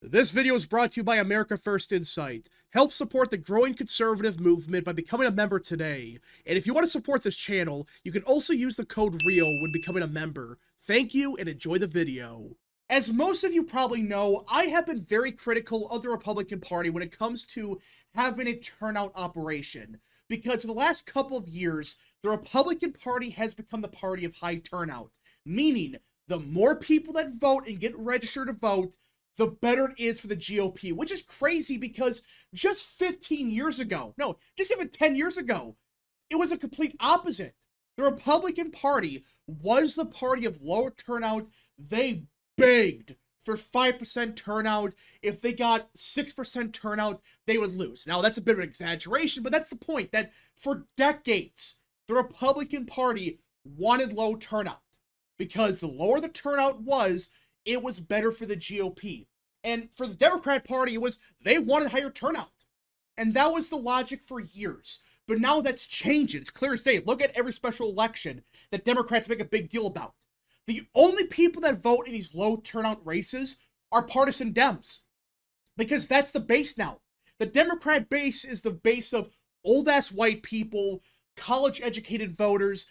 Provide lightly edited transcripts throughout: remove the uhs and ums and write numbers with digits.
This video is brought to you by America First Insight. Help support the growing conservative movement by becoming a member today. And if you want to support this channel, you can also use the code REAL when becoming a member. Thank you and enjoy the video. As most of you probably know, I have been very critical of the Republican Party when it comes to having a turnout operation. Because for the last couple of years, the Republican Party has become the party of high turnout. Meaning, the more people that vote and get registered to vote, the better it is for the GOP, which is crazy because just 15 years ago, no, just even 10 years ago, it was a complete opposite. The Republican Party was the party of lower turnout. They begged for 5% turnout. If they got 6% turnout, they would lose. Now, that's a bit of an exaggeration, but that's the point, that for decades, the Republican Party wanted low turnout because the lower the turnout was, it was better for the GOP. And for the Democrat Party, it was they wanted higher turnout. And that was the logic for years. But now that's changing. It's clear as day. Look at every special election that Democrats make a big deal about. The only people that vote in these low turnout races are partisan Dems. Because that's the base now. The Democrat base is the base of old-ass white people, college-educated voters.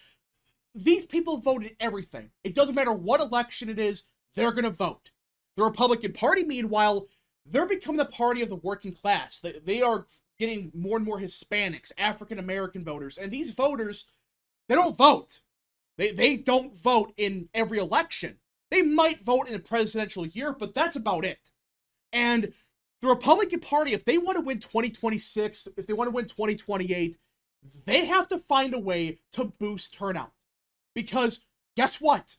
These people vote in everything. It doesn't matter what election it is, they're going to vote. The Republican Party, meanwhile, they're becoming the party of the working class. They are getting more and more Hispanics, African-American voters, and these voters, they don't vote. They don't vote in every election. They might vote in a presidential year, but that's about it. And the Republican Party, if they want to win 2026, if they want to win 2028, they have to find a way to boost turnout. Because guess what?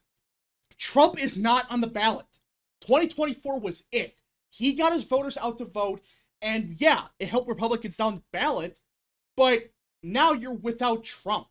Trump is not on the ballot. 2024 was it. He got his voters out to vote, and yeah, it helped Republicans down the ballot, but now you're without Trump.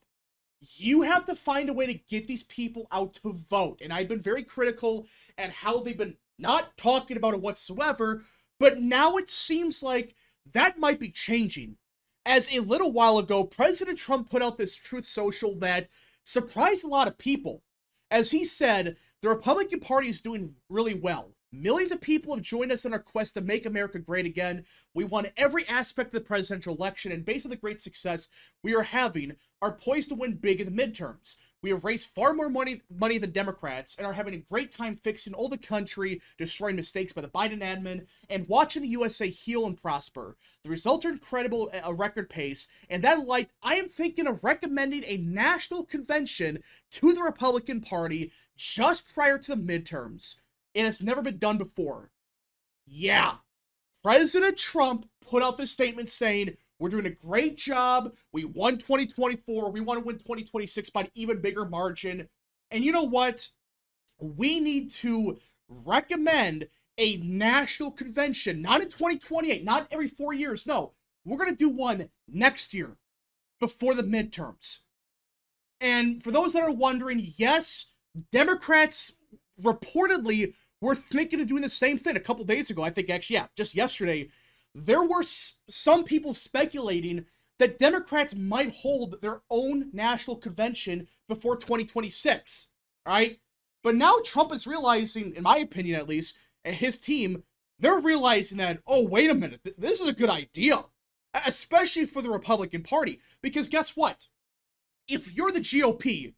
You have to find a way to get these people out to vote, and I've been very critical at how they've been not talking about it whatsoever, but now it seems like that might be changing. As a little while ago, President Trump put out this Truth Social that surprised a lot of people. As he said, the Republican Party is doing really well. Millions of people have joined us in our quest to make America great again. We won every aspect of the presidential election, and based on the great success we are having, are poised to win big in the midterms. We have raised far more money than Democrats and are having a great time fixing all the country, destroying mistakes by the Biden admin, and watching the USA heal and prosper. The results are incredible at a record pace, and that light, I am thinking of recommending a national convention to the Republican Party just prior to the midterms. And it's never been done before. Yeah. President Trump put out this statement saying, we're doing a great job. We won 2024. We want to win 2026 by an even bigger margin. And you know what? We need to recommend a national convention, not in 2028, not every 4 years. No, we're going to do one next year before the midterms. And for those that are wondering, yes, Democrats reportedly were thinking of doing the same thing a couple days ago. I think actually, yeah, just yesterday, there were some people speculating that Democrats might hold their own national convention before 2026, all right? But now Trump is realizing, in my opinion at least, and his team, they're realizing that, oh, wait a minute, this is a good idea, especially for the Republican Party, because guess what? If you're the GOP,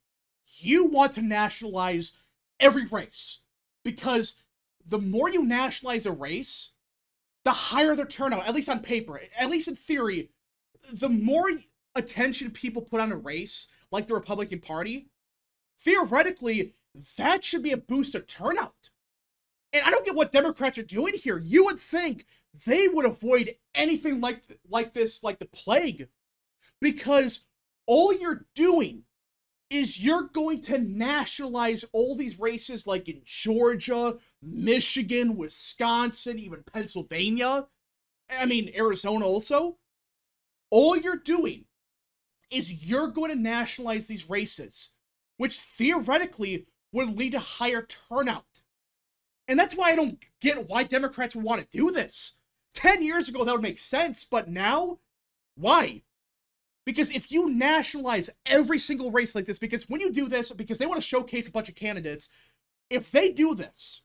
you want to nationalize every race, because the more you nationalize a race, the higher their turnout, at least on paper, at least in theory. The more attention people put on a race, like the Republican Party, theoretically, that should be a boost of turnout. And I don't get what Democrats are doing here. You would think they would avoid anything like this, like the plague, because all you're doing is you're going to nationalize all these races like in Georgia, Michigan, Wisconsin, even Pennsylvania. I mean, Arizona also. All you're doing is you're going to nationalize these races, which theoretically would lead to higher turnout. And that's why I don't get why Democrats would want to do this. 10 years ago, that would make sense, but now, why? Because if you nationalize every single race like this, because when you do this, because they want to showcase a bunch of candidates, if they do this,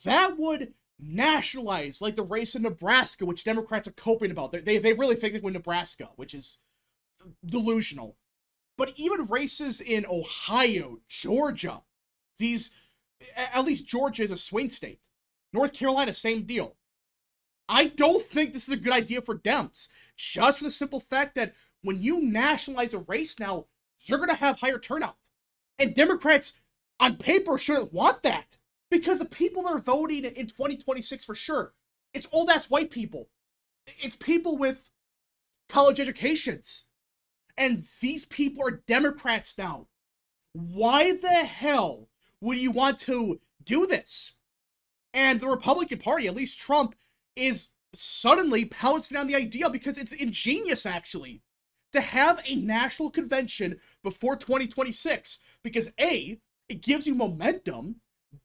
that would nationalize, like the race in Nebraska, which Democrats are coping about. They really think they win Nebraska, which is delusional. But even races in Ohio, Georgia, these, at least Georgia is a swing state. North Carolina, same deal. I don't think this is a good idea for Dems, just for the simple fact that when you nationalize a race now, you're going to have higher turnout. And Democrats, on paper, shouldn't want that. Because the people that are voting in 2026 for sure, it's old-ass white people. It's people with college educations. And these people are Democrats now. Why the hell would you want to do this? And the Republican Party, at least Trump, is suddenly pouncing on the idea because it's ingenious, actually, to have a national convention before 2026. Because A, it gives you momentum,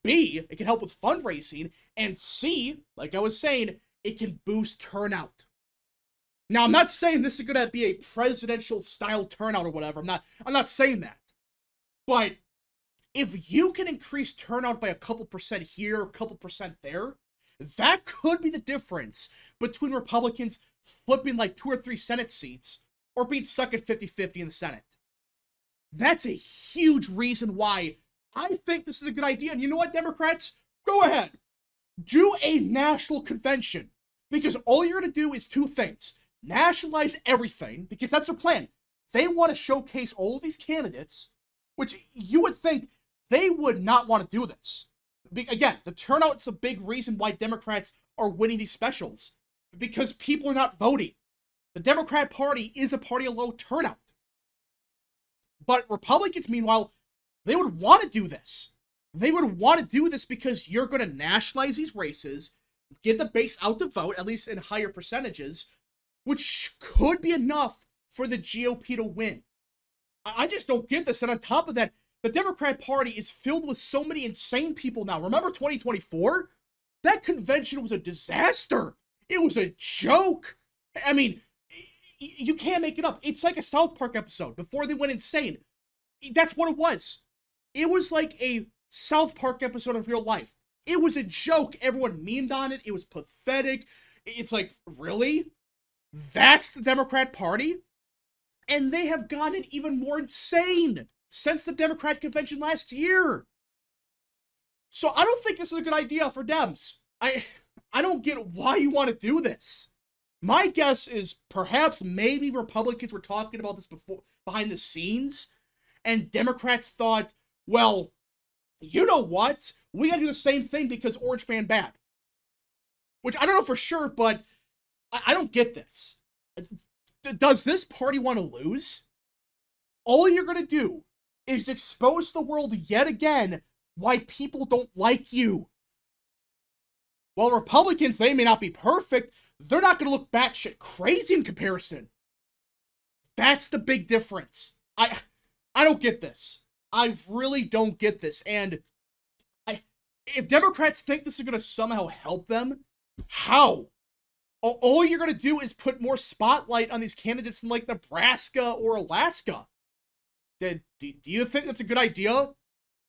B, it can help with fundraising, and C, like I was saying, it can boost turnout. Now, I'm not saying this is going to be a presidential-style turnout or whatever. I'm not saying that. But if you can increase turnout by a couple percent here, a couple percent there, that could be the difference between Republicans flipping like 2 or 3 Senate seats or being stuck at 50-50 in the Senate. That's a huge reason why I think this is a good idea. And you know what, Democrats? Go ahead. Do a national convention. Because all you're going to do is 2 things. Nationalize everything, because that's their plan. They want to showcase all of these candidates, which you would think they would not want to do this. Again, the turnout's a big reason why Democrats are winning these specials. Because people are not voting. The Democrat Party is a party of low turnout. But Republicans, meanwhile, they would want to do this. They would want to do this because you're going to nationalize these races, get the base out to vote, at least in higher percentages, which could be enough for the GOP to win. I just don't get this. And on top of that, the Democrat Party is filled with so many insane people now. Remember 2024? That convention was a disaster. It was a joke. I mean, you can't make it up. It's like a South Park episode before they went insane. That's what it was. It was like a South Park episode of real life. It was a joke. Everyone memed on it. It was pathetic. It's like, really? That's the Democrat Party? And they have gotten even more insane since the Democrat convention last year. So I don't think this is a good idea for Dems. I don't get why you want to do this. My guess is perhaps maybe Republicans were talking about this before behind the scenes, and Democrats thought, well, you know what? We gotta do the same thing because Orange Man bad. Which I don't know for sure, but I don't get this. Does this party want to lose? All you're gonna do is expose the world yet again why people don't like you. While Republicans, they may not be perfect, they're not gonna look batshit crazy in comparison. That's the big difference. I don't get this. I really don't get this. And if Democrats think this is going to somehow help them, how? All you're going to do is put more spotlight on these candidates in like Nebraska or Alaska. Do you think that's a good idea?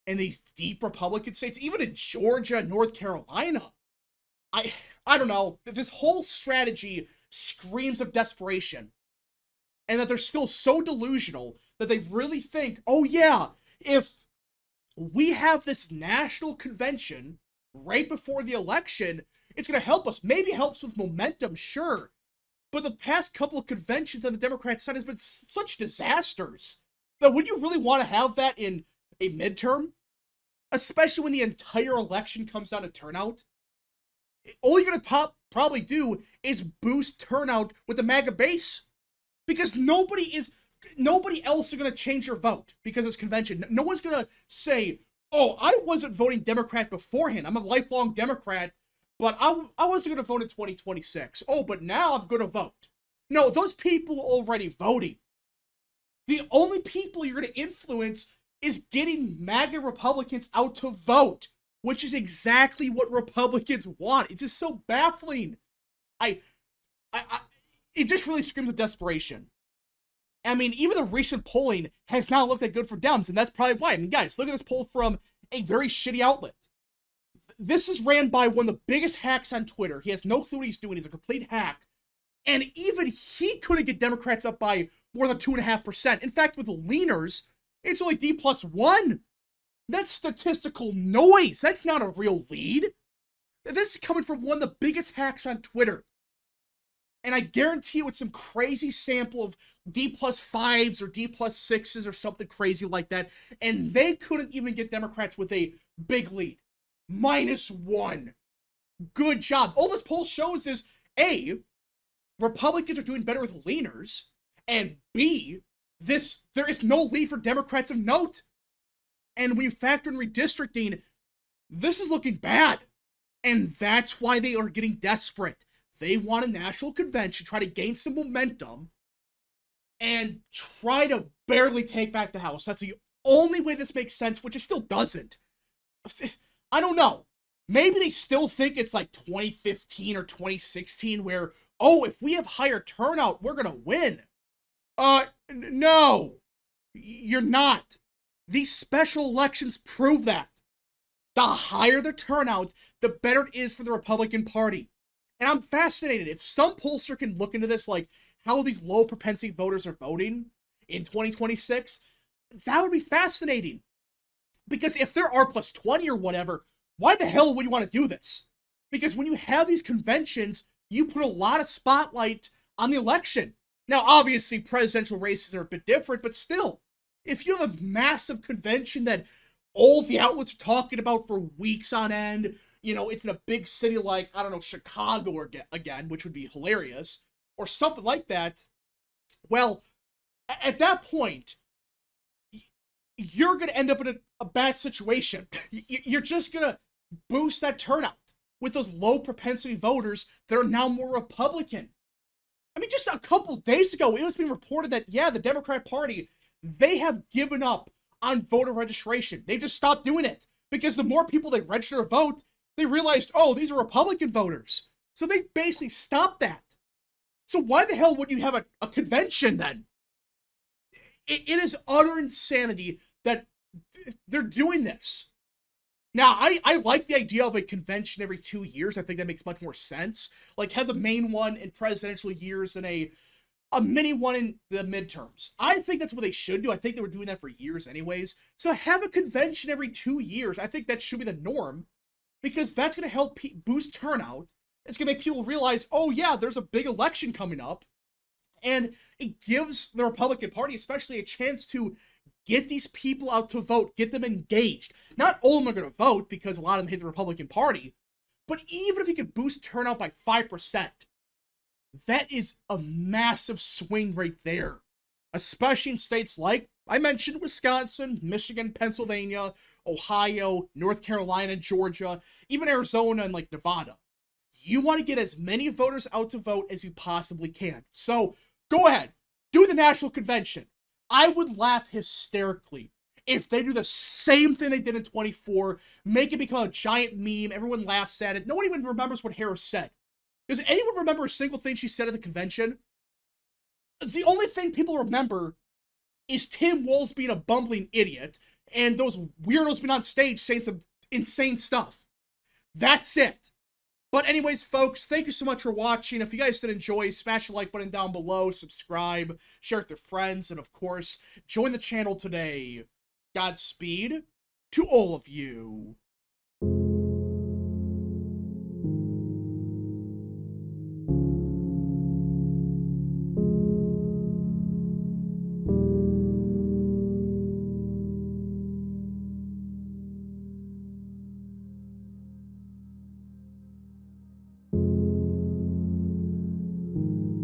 In these deep Republican states, even in Georgia and North Carolina? I don't know. This whole strategy screams of desperation. And that they're still so delusional that they really think, oh yeah, if we have this national convention right before the election, it's going to help us. Maybe it helps with momentum, sure. But the past couple of conventions on the Democrat side has been such disasters that would you really want to have that in a midterm? Especially when the entire election comes down to turnout? All you're going to probably do is boost turnout with the MAGA base. Because nobody else is going to change their vote because of this convention. No one's going to say, oh, I wasn't voting Democrat beforehand. I'm a lifelong Democrat, but I wasn't going to vote in 2026. Oh, but now I'm going to vote. No, those people are already voting. The only people you're going to influence is getting MAGA Republicans out to vote, which is exactly what Republicans want. It's just so baffling. It just really screams of desperation. I mean, even the recent polling has not looked that good for Dems, and that's probably why. I mean, guys, look at this poll from a very shitty outlet. This is ran by one of the biggest hacks on Twitter. He has no clue what he's doing. He's a complete hack. And even he couldn't get Democrats up by more than 2.5%. In fact, with the leaners, it's only D+1. That's statistical noise. That's not a real lead. This is coming from one of the biggest hacks on Twitter. And I guarantee you it's some crazy sample of D+5s or D+6s or something crazy like that. And they couldn't even get Democrats with a big lead. -1. Good job. All this poll shows is, A, Republicans are doing better with leaners, and B, there is no lead for Democrats of note. And when you factor in redistricting, this is looking bad. And that's why they are getting desperate. They want a national convention, try to gain some momentum, and try to barely take back the House. That's the only way this makes sense, which it still doesn't. I don't know. Maybe they still think it's like 2015 or 2016 where, oh, if we have higher turnout, we're gonna win. No. You're not. These special elections prove that. The higher the turnout, the better it is for the Republican Party. And I'm fascinated. If some pollster can look into this, like how these low propensity voters are voting in 2026, that would be fascinating. Because if they're R+20 or whatever, why the hell would you want to do this? Because when you have these conventions, you put a lot of spotlight on the election. Now, obviously, presidential races are a bit different, but still, if you have a massive convention that all the outlets are talking about for weeks on end, you know, it's in a big city like, I don't know, Chicago or again, which would be hilarious, or something like that, well, at that point, you're going to end up in a bad situation. You're just going to boost that turnout with those low propensity voters that are now more Republican. I mean, just a couple days ago, it was being reported that, yeah, the Democrat Party, they have given up on voter registration. They just stopped doing it because the more people they register to vote, they realized, oh, these are Republican voters. So they basically stopped that. So why the hell would you have a convention then? It is utter insanity that they're doing this. Now, I like the idea of a convention every 2 years. I think that makes much more sense. Like, have the main one in presidential years and a mini one in the midterms. I think that's what they should do. I think they were doing that for years anyways. So have a convention every 2 years. I think that should be the norm because that's going to help boost turnout. It's going to make people realize, oh yeah, there's a big election coming up. And it gives the Republican Party especially a chance to get these people out to vote, get them engaged. Not all of them are going to vote because a lot of them hate the Republican Party, but even if you could boost turnout by 5%, that is a massive swing right there. Especially in states like, I mentioned, Wisconsin, Michigan, Pennsylvania, Ohio, North Carolina, Georgia, even Arizona and like Nevada. You want to get as many voters out to vote as you possibly can. So go ahead, do the national convention. I would laugh hysterically if they do the same thing they did in 24, make it become a giant meme, everyone laughs at it, no one even remembers what Harris said. Does anyone remember a single thing she said at the convention? The only thing people remember is Tim Walz being a bumbling idiot and those weirdos being on stage saying some insane stuff. That's it. But anyways, folks, thank you so much for watching. If you guys did enjoy, smash the like button down below, subscribe, share with your friends, and of course, join the channel today. Godspeed to all of you.